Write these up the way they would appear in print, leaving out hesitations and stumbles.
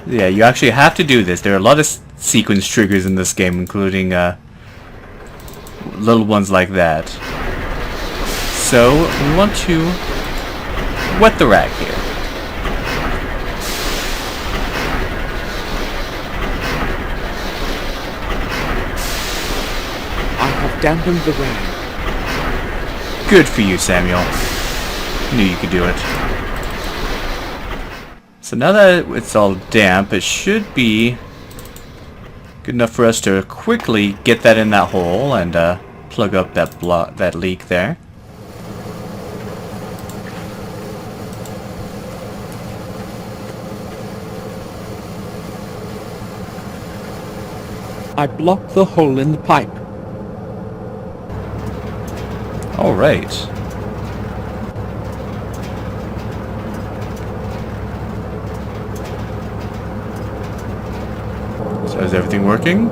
Yeah, you actually have to do this. There are a lot of sequence triggers in this game, including little ones like that. So, we want to wet the rag here. I have dampened the rag. Good for you, Samuel. Knew you could do it. So now that it's all damp, it should be good enough for us to quickly get that in that hole and plug up that leak there. I blocked the hole in the pipe. All right. So is everything working?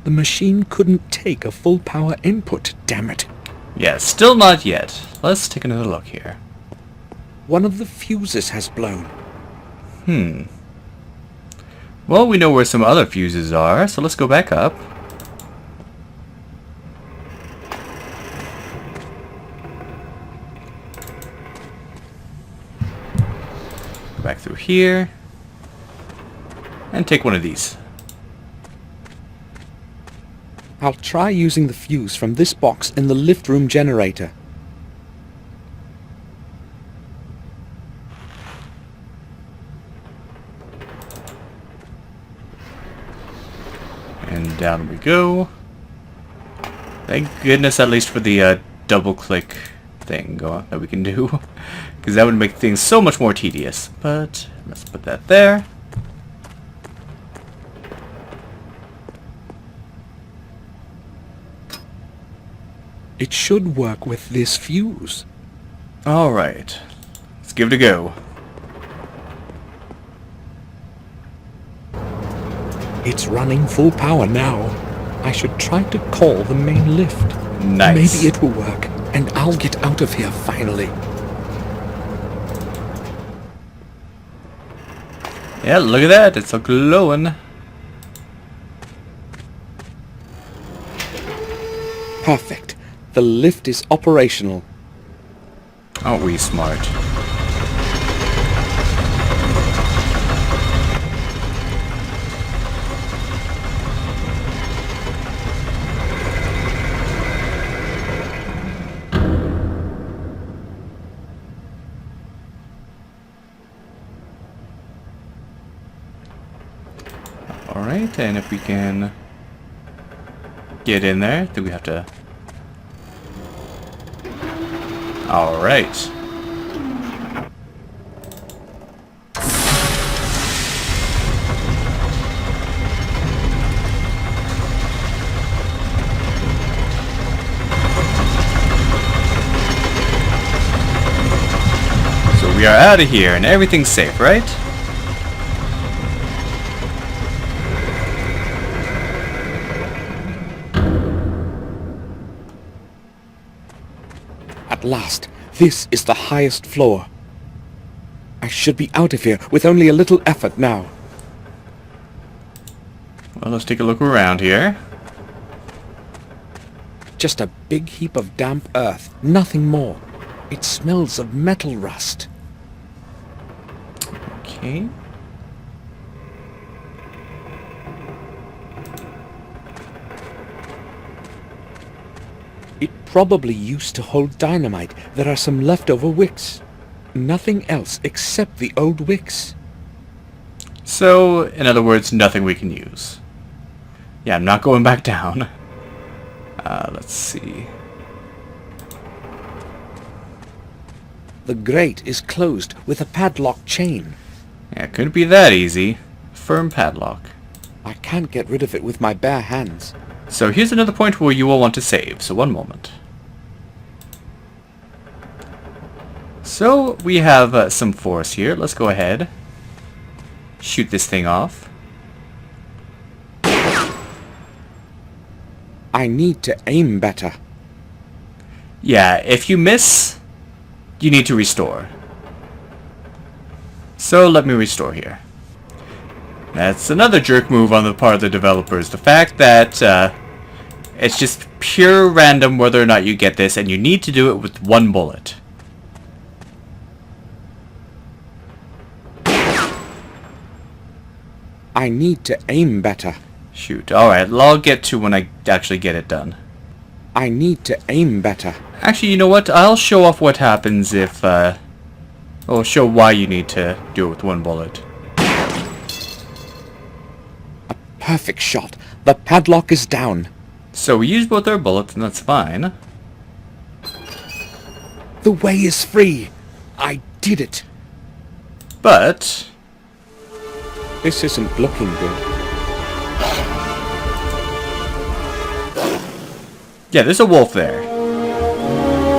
The machine couldn't take a full power input, damn it. Yeah, still not yet. Let's take another look here. One of the fuses has blown. Well, we know where some other fuses are, so let's go back up. Go back through here. And take one of these. I'll try using the fuse from this box in the lift room generator. And down we go. Thank goodness, at least for the double click thing that we can do. Because that would make things so much more tedious. But let's put that there. It should work with this fuse. Alright. Let's give it a go. It's running full power now. I should try to call the main lift. Nice. Maybe it will work, and I'll get out of here finally. Yeah, look at that. It's all glowing. Perfect. The lift is operational. Aren't we smart? Alright, and if we can get in there, do we have to... Alright. So we are out of here and everything's safe, right? At last, this is the highest floor. I should be out of here with only a little effort now. Well, let's take a look around here. Just a big heap of damp earth, nothing more. It smells of metal rust. Okay. It probably used to hold dynamite. There are some leftover wicks. Nothing else except the old wicks. So, in other words, nothing we can use. Yeah, I'm not going back down. Let's see. The grate is closed with a padlock chain. Yeah, it couldn't be that easy. Firm padlock. I can't get rid of it with my bare hands. So here's another point where you will want to save, so one moment. So we have some force here. Let's go ahead. Shoot this thing off. I need to aim better. Yeah, if you miss, you need to restore. So let me restore here. That's another jerk move on the part of the developers. The fact that it's just pure random whether or not you get this, and you need to do it with one bullet. I need to aim better. Shoot. Alright, I'll get to when I actually get it done. I need to aim better. Actually, you know what? I'll show off what happens if, I'll show why you need to do it with one bullet. Perfect shot. The padlock is down. So we use both our bullets, and that's fine. The way is free. I did it. But This isn't looking good. yeah, there's a wolf there.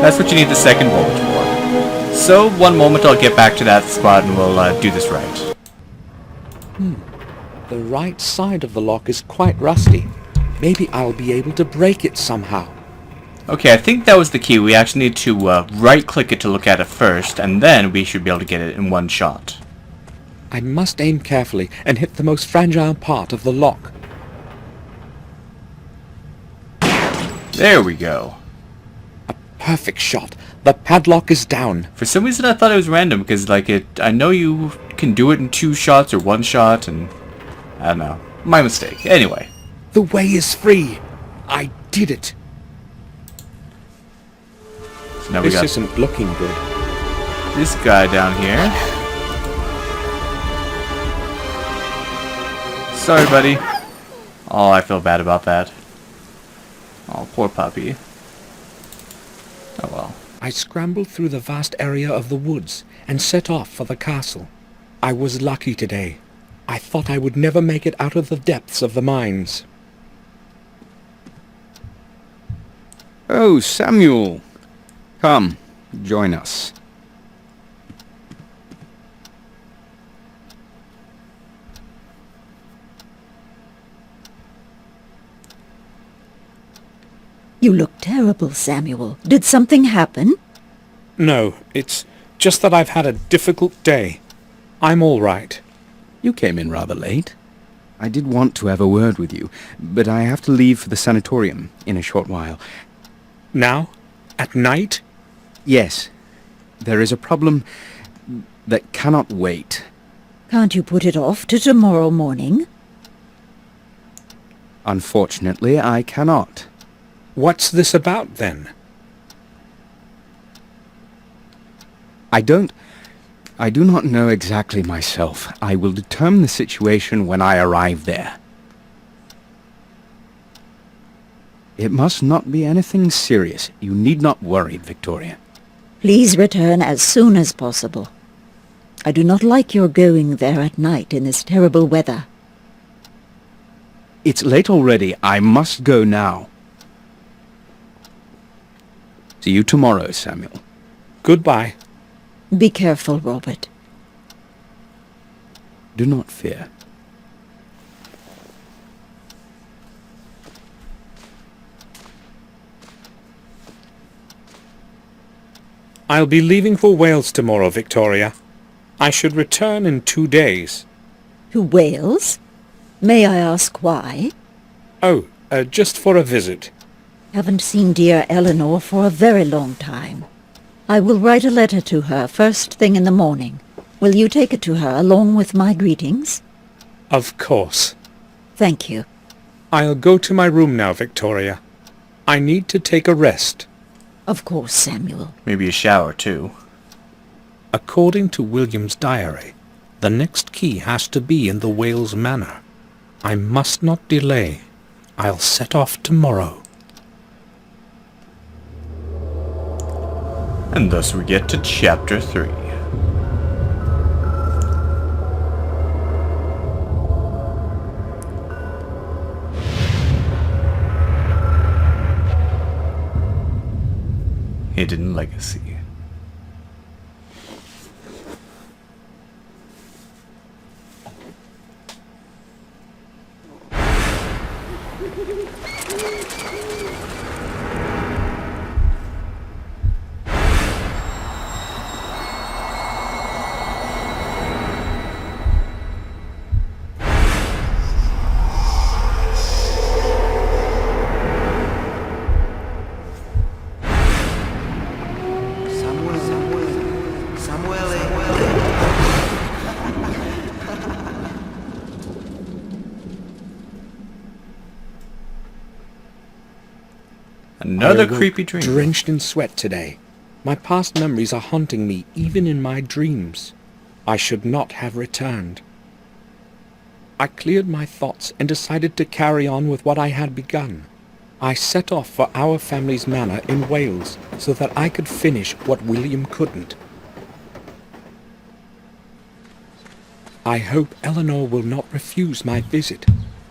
That's what you need the second bullet for. So, one moment I'll get back to that spot and we'll do this right. The right side of the lock is quite rusty. Maybe I'll be able to break it somehow. Okay, I think that was the key. We actually need to right-click it to look at it first, and then we should be able to get it in one shot. I must aim carefully and hit the most fragile part of the lock. There we go. Perfect shot. The padlock is down. For some reason I thought it was random, because I know you can do it in 2 shots or 1 shot, and I don't know. My mistake. Anyway. The way is free. I did it. So now we This got isn't looking good. this guy down here. Sorry, buddy. Oh, I feel bad about that. Oh, poor puppy. Oh well. I scrambled through the vast area of the woods and set off for the castle. I was lucky today. I thought I would never make it out of the depths of the mines. Oh, Samuel! Come, join us. You look terrible, Samuel. Did something happen? No, it's just that I've had a difficult day. I'm all right. You came in rather late. I did want to have a word with you, but I have to leave for the sanatorium in a short while. Now? At night? Yes, there is a problem that cannot wait. Can't you put it off to tomorrow morning? Unfortunately, I cannot. What's this about, then? I do not know exactly myself. I will determine the situation when I arrive there. It must not be anything serious. You need not worry, Victoria. Please return as soon as possible. I do not like your going there at night in this terrible weather. It's late already. I must go now. See you tomorrow, Samuel. Goodbye. Be careful, Robert. Do not fear. I'll be leaving for Wales tomorrow, Victoria. I should return in 2 days. To Wales? May I ask why? Oh, just for a visit. Haven't seen dear Eleanor for a very long time. I will write a letter to her first thing in the morning. Will you take it to her along with my greetings? Of course. Thank you. I'll go to my room now, Victoria. I need to take a rest. Of course, Samuel. Maybe a shower, too. According to William's diary, the next key has to be in the Wales Manor. I must not delay. I'll set off tomorrow. And thus we get to chapter 3. Hidden Legacy. Another I awoke creepy dream. drenched in sweat today. My past memories are haunting me even in my dreams. I should not have returned. I cleared my thoughts and decided to carry on with what I had begun. I set off for our family's manor in Wales so that I could finish what William couldn't. I hope Eleanor will not refuse my visit.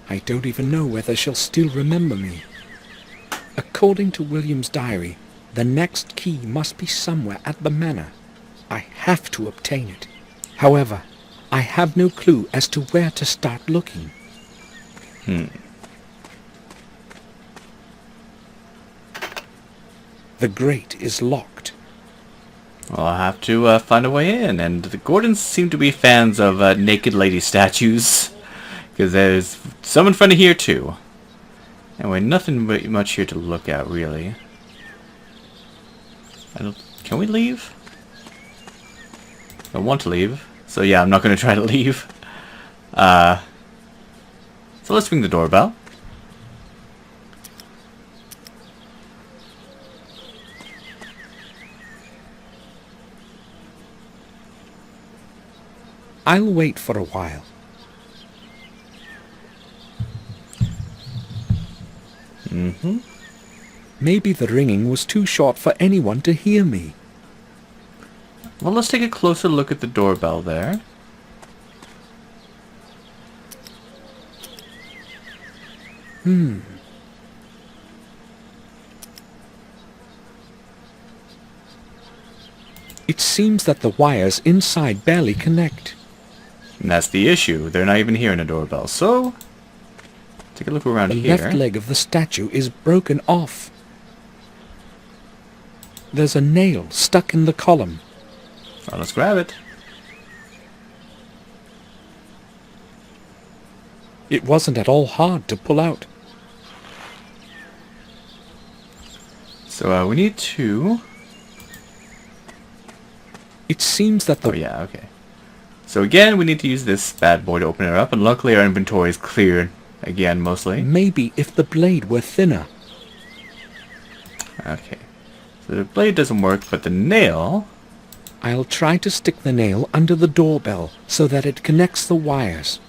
I don't even know whether she'll still remember me. According to William's diary, the next key must be somewhere at the manor. I have to obtain it. However, I have no clue as to where to start looking. The grate is locked. Well, I'll have to find a way in. And the Gordons seem to be fans of naked lady statues. Because there's some in front of here, too. Anyway, nothing much here to look at, really. Can we leave? I want to leave. So yeah, I'm not going to try to leave. So let's ring the doorbell. I'll wait for a while. Maybe the ringing was too short for anyone to hear me. Well, let's take a closer look at the doorbell there. It seems that the wires inside barely connect. And that's the issue. They're not even hearing a doorbell. So, take a look around The here. left leg of the statue is broken off. There's a nail stuck in the column. Well, let's grab it. It wasn't at all hard to pull out. So we need to... It seems that the Oh yeah, okay. So again, we need to use this bad boy to open it up, and luckily our inventory is cleared again, mostly. maybe if the blade were thinner. Okay. So the blade doesn't work, but the nail... I'll try to stick the nail under the doorbell so that it connects the wires.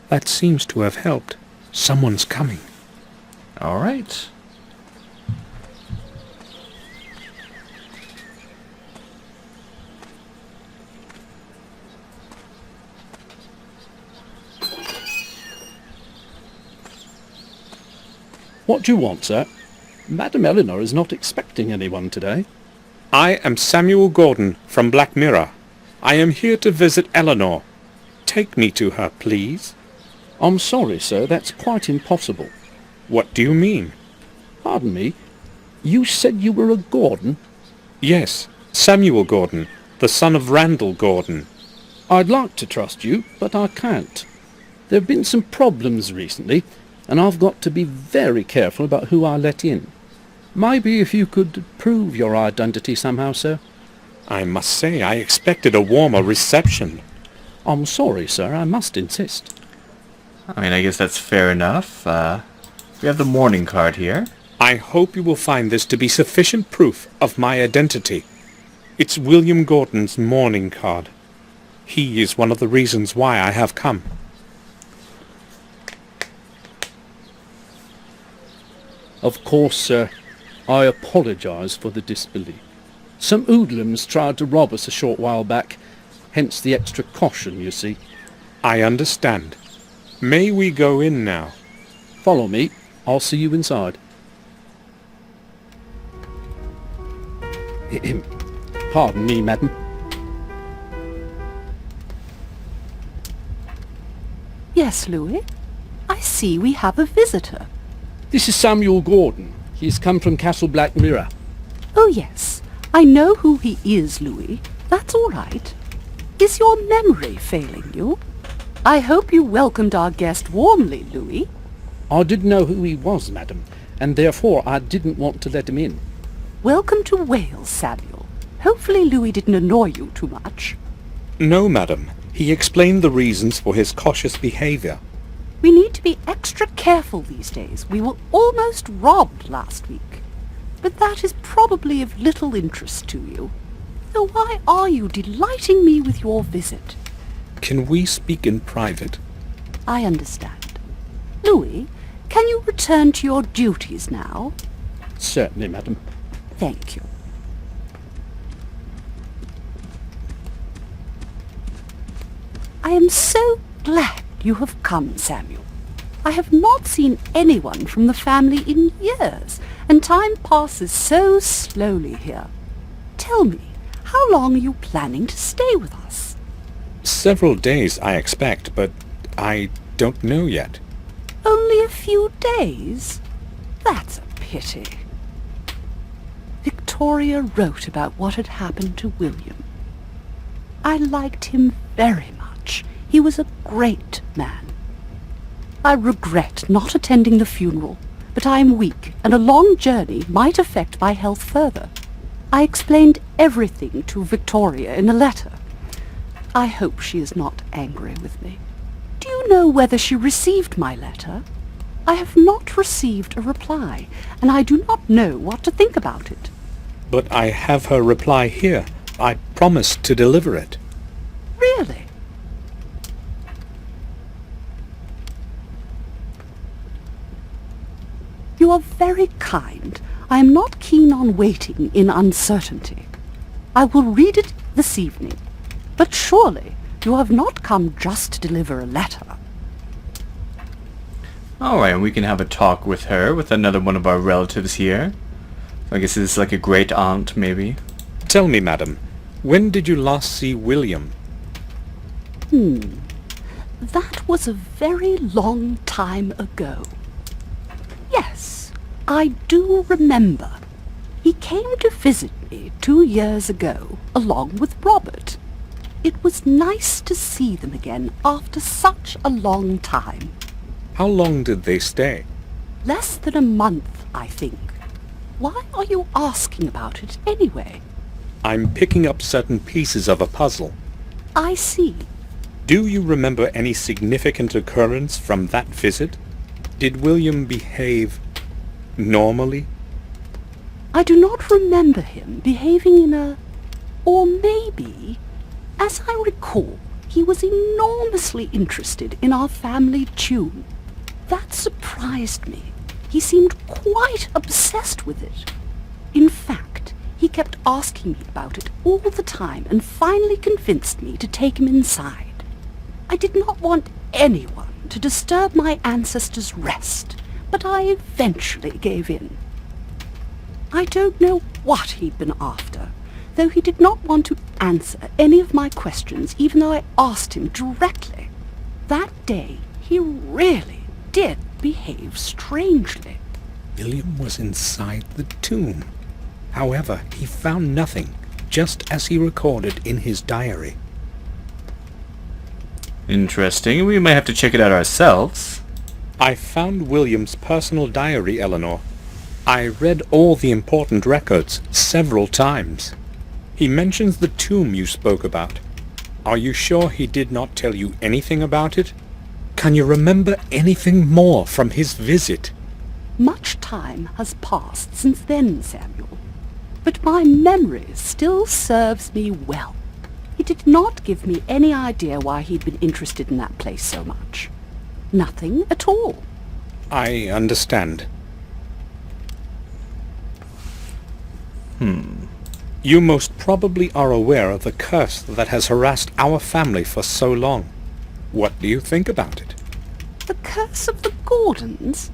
That seems to have helped. Someone's coming. Alright. What do you want, sir? Madam Eleanor is not expecting anyone today. I am Samuel Gordon from Black Mirror. I am here to visit Eleanor. Take me to her, please. I'm sorry, sir, that's quite impossible. What do you mean? Pardon me, you said you were a Gordon? Yes, Samuel Gordon, the son of Randall Gordon. I'd like to trust you, but I can't. There have been some problems recently, and I've got to be very careful about who I let in. Maybe if you could prove your identity somehow, sir. I must say I expected a warmer reception. I'm sorry, sir, I must insist. I mean, I guess that's fair enough. We have the mourning card here. I hope you will find this to be sufficient proof of my identity. It's William Gordon's mourning card. He is one of the reasons why I have come. Of course, sir. I apologize for the disbelief. Some hoodlums tried to rob us a short while back, hence the extra caution, you see. I understand. May we go in now? Follow me. I'll see you inside. Pardon me, madam. Yes, Louis? I see we have a visitor. This is Samuel Gordon. He's come from Castle Black Mirror. Oh, yes. I know who he is, Louis. That's all right. Is your memory failing you? I hope you welcomed our guest warmly, Louis. I didn't know who he was, madam, and therefore I didn't want to let him in. Welcome to Wales, Samuel. Hopefully Louis didn't annoy you too much. No, madam. He explained the reasons for his cautious behavior. We need to be extra careful these days. We were almost robbed last week. But that is probably of little interest to you. So why are you delighting me with your visit? Can we speak in private? I understand. Louis, can you return to your duties now? Certainly, madam. Thank you. I am so glad you have come, Samuel. I have not seen anyone from the family in years, and time passes so slowly here. Tell me, how long are you planning to stay with us? Several days, I expect, but I don't know yet. Only a few days? That's a pity. Victoria wrote about what had happened to William. I liked him very much. He was a great man. I regret not attending the funeral, but I am weak, and a long journey might affect my health further. I explained everything to Victoria in a letter. I hope she is not angry with me. Do you know whether she received my letter? I have not received a reply, and I do not know what to think about it. But I have her reply here. I promised to deliver it. Really? You are very kind. I am not keen on waiting in uncertainty. I will read it this evening. But surely you have not come just to deliver a letter. Alright, and we can have a talk with her, with another one of our relatives here. I guess it's like a great aunt, maybe. Tell me, madam, when did you last see William? That was a very long time ago. Yes, I do remember. He came to visit me 2 years ago, along with Robert. It was nice to see them again after such a long time. How long did they stay? Less than a month, I think. Why are you asking about it anyway? I'm picking up certain pieces of a puzzle. I see. Do you remember any significant occurrence from that visit? Did William behave normally? I do not remember him behaving in a... Or maybe, as I recall, he was enormously interested in our family tune. That surprised me. He seemed quite obsessed with it. In fact, he kept asking me about it all the time and finally convinced me to take him inside. I did not want anyone to disturb my ancestors' rest, but I eventually gave in. I don't know what he'd been after, though he did not want to answer any of my questions even though I asked him directly. That day, he really did behave strangely. William was inside the tomb. However, he found nothing, just as he recorded in his diary. Interesting. We might have to check it out ourselves. I found William's personal diary, Eleanor. I read all the important records several times. He mentions the tomb you spoke about. Are you sure he did not tell you anything about it? Can you remember anything more from his visit? Much time has passed since then, Samuel, but my memory still serves me well. He did not give me any idea why he'd been interested in that place so much. Nothing at all. I understand. You most probably are aware of the curse that has harassed our family for so long. What do you think about it? The curse of the Gordons?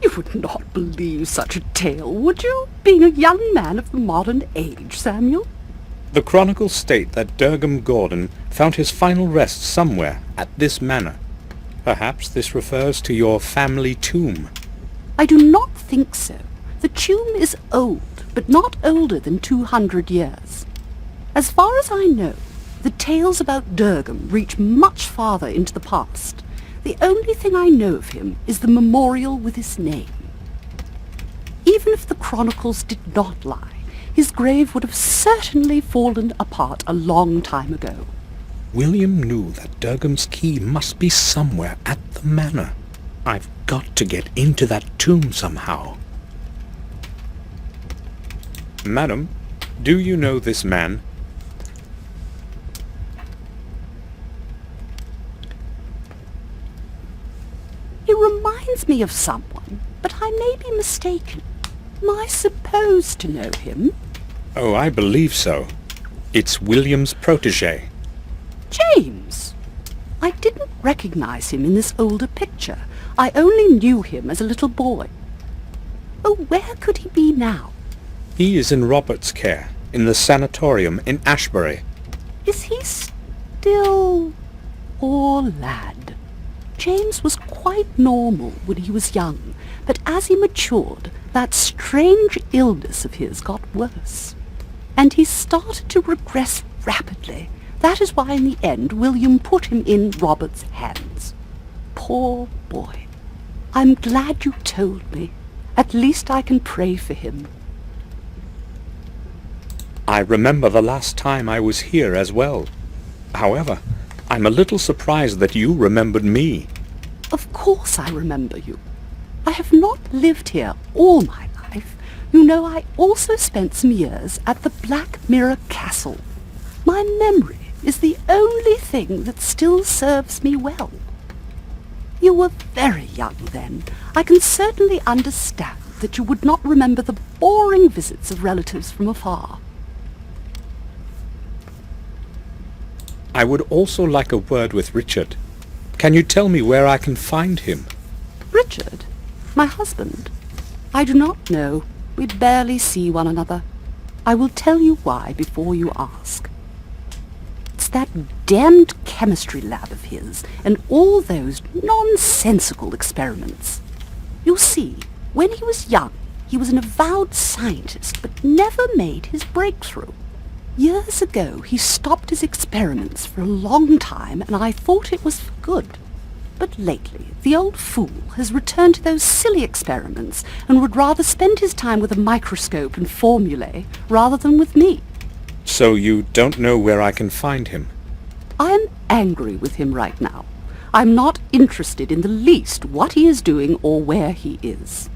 You would not believe such a tale, would you, being a young man of the modern age, Samuel? The chronicles state that Durgam Gordon found his final rest somewhere at this manor. Perhaps this refers to your family tomb. I do not think so. The tomb is old, but not older than 200 years. As far as I know, the tales about Durgam reach much farther into the past. The only thing I know of him is the memorial with his name. Even if the chronicles did not lie, his grave would have certainly fallen apart a long time ago. William knew that Durgam's key must be somewhere at the manor. I've got to get into that tomb somehow. Madam, do you know this man? He reminds me of someone, but I may be mistaken. Am I supposed to know him? Oh, I believe so. It's William's protégé. James! I didn't recognize him in this older picture. I only knew him as a little boy. Oh, where could he be now? He is in Robert's care, in the sanatorium in Ashbury. Is he still... Poor lad. James was quite normal when he was young, but as he matured, that strange illness of his got worse. And he started to regress rapidly. That is why in the end William put him in Robert's hands. Poor boy. I'm glad you told me. At least I can pray for him. I remember the last time I was here as well. However, I'm a little surprised that you remembered me. Of course I remember you. I have not lived here all my life. You know, I also spent some years at the Black Mirror Castle. My memory is the only thing that still serves me well. You were very young then. I can certainly understand that you would not remember the boring visits of relatives from afar. I would also like a word with Richard. Can you tell me where I can find him? Richard? My husband? I do not know. We barely see one another. I will tell you why before you ask. It's that damned chemistry lab of his and all those nonsensical experiments. You see, when he was young, he was an avowed scientist but never made his breakthrough. Years ago, he stopped his experiments for a long time, and I thought it was for good. But lately, the old fool has returned to those silly experiments and would rather spend his time with a microscope and formulae rather than with me. So you don't know where I can find him? I am angry with him right now. I'm not interested in the least what he is doing or where he is.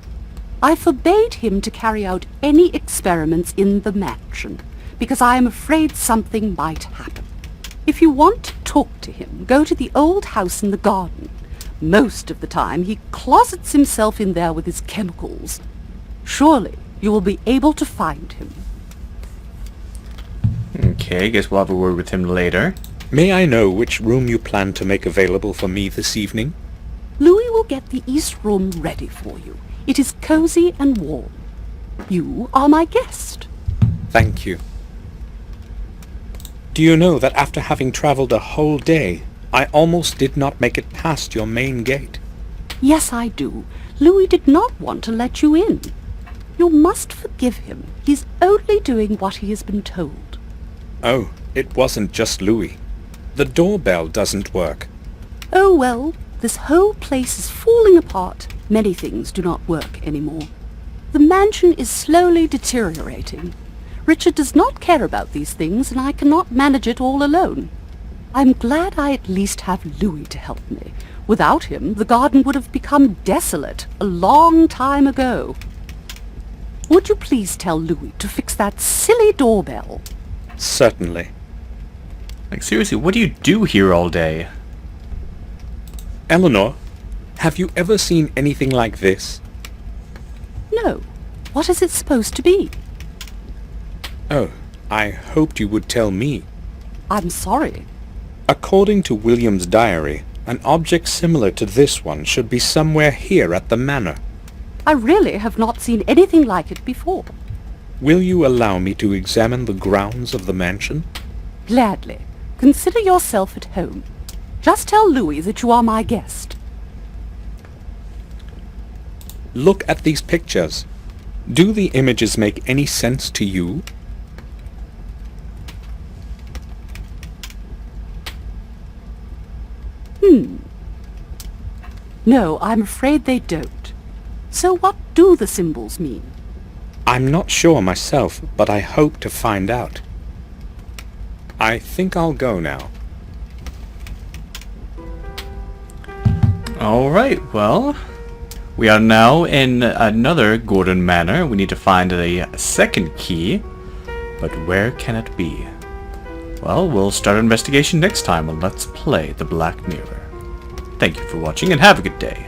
I forbade him to carry out any experiments in the mansion, because I am afraid something might happen. If you want to talk to him, go to the old house in the garden. Most of the time he closets himself in there with his chemicals. Surely you will be able to find him. Okay, guess we'll have a word with him later. May I know which room you plan to make available for me this evening? Louis will get the east room ready for you. It is cozy and warm. You are my guest. Thank you. Do you know that after having traveled a whole day, I almost did not make it past your main gate? Yes, I do. Louis did not want to let you in. You must forgive him. He's only doing what he has been told. Oh, it wasn't just Louis. The doorbell doesn't work. Oh, well, this whole place is falling apart. Many things do not work anymore. The mansion is slowly deteriorating. Richard does not care about these things, and I cannot manage it all alone. I'm glad I at least have Louis to help me. Without him, the garden would have become desolate a long time ago. Would you please tell Louis to fix that silly doorbell? Certainly. Like, seriously, what do you do here all day? Eleanor, have you ever seen anything like this? No. What is it supposed to be? Oh, I hoped you would tell me. I'm sorry. According to William's diary, an object similar to this one should be somewhere here at the manor. I really have not seen anything like it before. Will you allow me to examine the grounds of the mansion? Gladly. Consider yourself at home. Just tell Louis that you are my guest. Look at these pictures. Do the images make any sense to you? No, I'm afraid they don't. So what do the symbols mean? I'm not sure myself, but I hope to find out. I think I'll go now. Alright, well, we are now in another Gordon Manor. We need to find a second key, but where can it be? Well, we'll start our investigation next time on Let's Play The Black Mirror. Thank you for watching and have a good day.